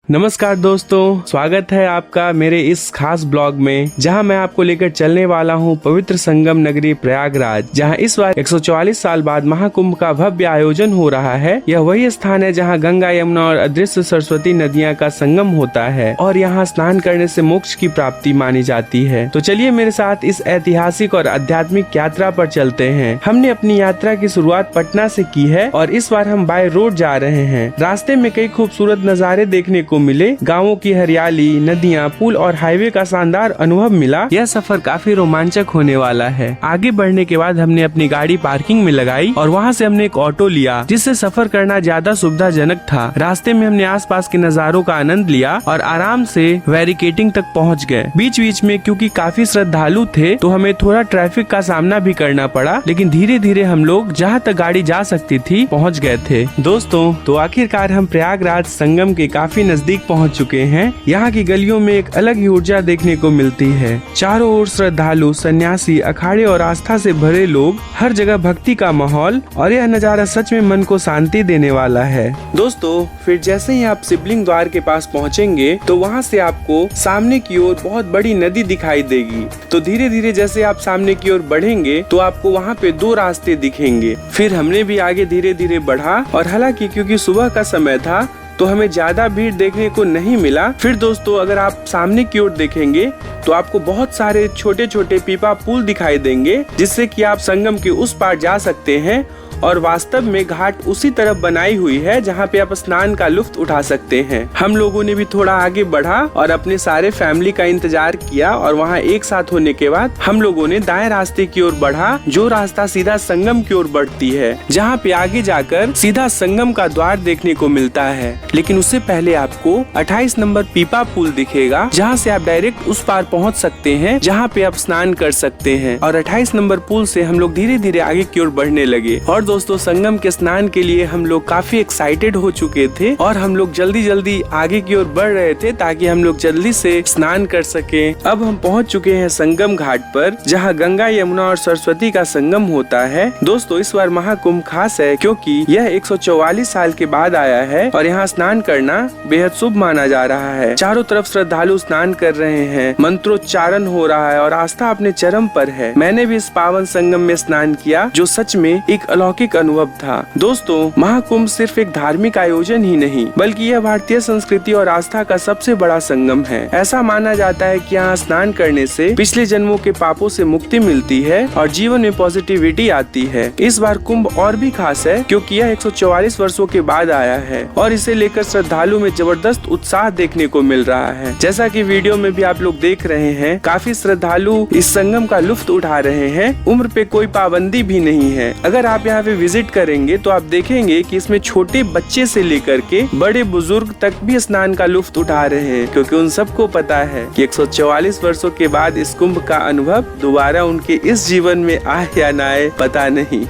नमस्कार दोस्तों, स्वागत है आपका मेरे इस खास ब्लॉग में जहां मैं आपको लेकर चलने वाला हूं पवित्र संगम नगरी प्रयागराज, जहां इस बार 144 साल बाद महाकुंभ का भव्य आयोजन हो रहा है। यह वही स्थान है जहां गंगा, यमुना और अदृश्य सरस्वती नदियां का संगम होता है और यहां स्नान करने से मोक्ष की प्राप्ति मानी जाती है। तो चलिए मेरे साथ इस ऐतिहासिक और आध्यात्मिक यात्रा पर चलते हैं। हमने अपनी यात्रा की शुरुआत पटना से की है और इस बार हम बाय रोड जा रहे हैं। रास्ते में कई खूबसूरत नज़ारे देखने को मिले, गांवों की हरियाली, नदियां, पुल और हाईवे का शानदार अनुभव मिला। यह सफर काफी रोमांचक होने वाला है। आगे बढ़ने के बाद हमने अपनी गाड़ी पार्किंग में लगाई और वहां से हमने एक ऑटो लिया, जिससे सफर करना ज्यादा सुविधाजनक था। रास्ते में हमने आसपास के नज़ारों का आनंद लिया और आराम से बैरिकेडिंग तक पहुंच गए। बीच बीच में क्योंकि काफी श्रद्धालु थे तो हमें थोड़ा ट्रैफिक का सामना भी करना पड़ा, लेकिन धीरे धीरे हम लोग जहाँ तक गाड़ी जा सकती थी पहुँच गए थे। दोस्तों, तो आखिरकार हम प्रयागराज संगम के काफी नजदीक पहुंच चुके हैं। यहाँ की गलियों में एक अलग ही ऊर्जा देखने को मिलती है। चारों ओर श्रद्धालु, सन्यासी, अखाड़े और आस्था से भरे लोग, हर जगह भक्ति का माहौल और यह नजारा सच में मन को शांति देने वाला है। दोस्तों, फिर जैसे ही आप शिवलिंग द्वार के पास पहुँचेंगे तो वहाँ से आपको सामने की ओर बहुत बड़ी नदी दिखाई देगी। तो धीरे धीरे जैसे आप सामने की ओर बढ़ेंगे तो आपको वहाँ पे दो रास्ते दिखेंगे। फिर हमने भी आगे धीरे धीरे बढ़ा और हालांकि क्योंकि सुबह का समय था तो हमें ज्यादा भीड़ देखने को नहीं मिला। फिर दोस्तों, अगर आप सामने की ओर देखेंगे तो आपको बहुत सारे छोटे छोटे पीपा पुल दिखाई देंगे, जिससे कि आप संगम के उस पार जा सकते हैं। और वास्तव में घाट उसी तरफ बनाई हुई है जहाँ पे आप स्नान का लुत्फ उठा सकते हैं। हम लोगों ने भी थोड़ा आगे बढ़ा और अपने सारे फैमिली का इंतजार किया और वहाँ एक साथ होने के बाद हम लोगों ने दाएं रास्ते की ओर बढ़ा, जो रास्ता सीधा संगम की ओर बढ़ती है, जहाँ पे आगे जाकर सीधा संगम का द्वार देखने को मिलता है। लेकिन उससे पहले आपको 28 नंबर पीपा पुल दिखेगा, जहाँ से आप डायरेक्ट उस पार पहुँच सकते हैं, जहाँ पे आप स्नान कर सकते हैं। और 28 नंबर पुल से हम लोग धीरे धीरे आगे की ओर बढ़ने लगे। और दोस्तों, संगम के स्नान के लिए हम लोग काफी एक्साइटेड हो चुके थे और हम लोग जल्दी जल्दी आगे की ओर बढ़ रहे थे ताकि हम लोग जल्दी से स्नान कर सके। अब हम पहुंच चुके हैं संगम घाट पर, जहां गंगा, यमुना और सरस्वती का संगम होता है। दोस्तों, इस बार महाकुंभ खास है क्योंकि यह 144 साल के बाद आया है और यहाँ स्नान करना बेहद शुभ माना जा रहा है। चारों तरफ श्रद्धालु स्नान कर रहे हैं, मंत्रोच्चारण हो रहा है और आस्था अपने चरम पर है। मैंने भी इस पावन संगम में स्नान किया, जो सच में एक अलौकिक अनुभव था। दोस्तों, महाकुंभ सिर्फ एक धार्मिक आयोजन ही नहीं, बल्कि यह भारतीय संस्कृति और आस्था का सबसे बड़ा संगम है। ऐसा माना जाता है कि यहाँ स्नान करने से पिछले जन्मों के पापों से मुक्ति मिलती है और जीवन में पॉजिटिविटी आती है। इस बार कुंभ और भी खास है क्योंकि यह 144 वर्षों के बाद आया है और इसे लेकर श्रद्धालु में जबरदस्त उत्साह देखने को मिल रहा है। जैसा कि वीडियो में भी आप लोग देख रहे हैं, काफी श्रद्धालु इस संगम का लुत्फ उठा रहे हैं। उम्र पे कोई पाबंदी भी नहीं है। अगर आप यहाँ पे विजिट करेंगे तो आप देखेंगे कि इसमें छोटे बच्चे से लेकर के बड़े बुजुर्ग तक भी स्नान का लुत्फ उठा रहे हैं, क्योंकि उन सबको पता है कि 144 वर्षों के बाद इस कुंभ का अनुभव दोबारा उनके इस जीवन में आए या ना आए पता नहीं।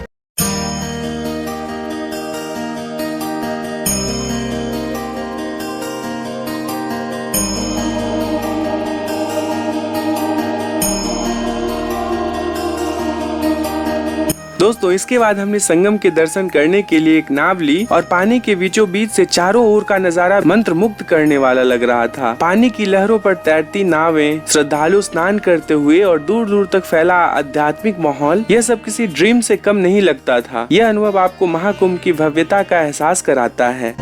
दोस्तों, इसके बाद हमने संगम के दर्शन करने के लिए एक नाव ली और पानी के बीचों बीच से चारों ओर का नजारा मंत्र मुग्ध करने वाला लग रहा था। पानी की लहरों पर तैरती नावें, श्रद्धालु स्नान करते हुए और दूर दूर तक फैला आध्यात्मिक माहौल, यह सब किसी ड्रीम से कम नहीं लगता था। यह अनुभव आपको महाकुंभ की भव्यता का एहसास कराता है।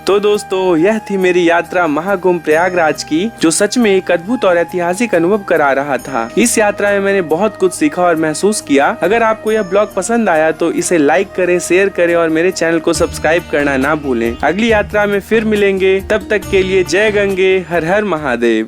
तो दोस्तों, यह थी मेरी यात्रा महाकुंभ प्रयागराज की, जो सच में एक अद्भुत और ऐतिहासिक अनुभव करा रहा था। इस यात्रा में मैंने बहुत कुछ सीखा और महसूस किया। अगर आपको यह ब्लॉग पसंद आया तो इसे लाइक करें, शेयर करें और मेरे चैनल को सब्सक्राइब करना ना भूलें। अगली यात्रा में फिर मिलेंगे, तब तक के लिए जय गंगे, हर हर महादेव।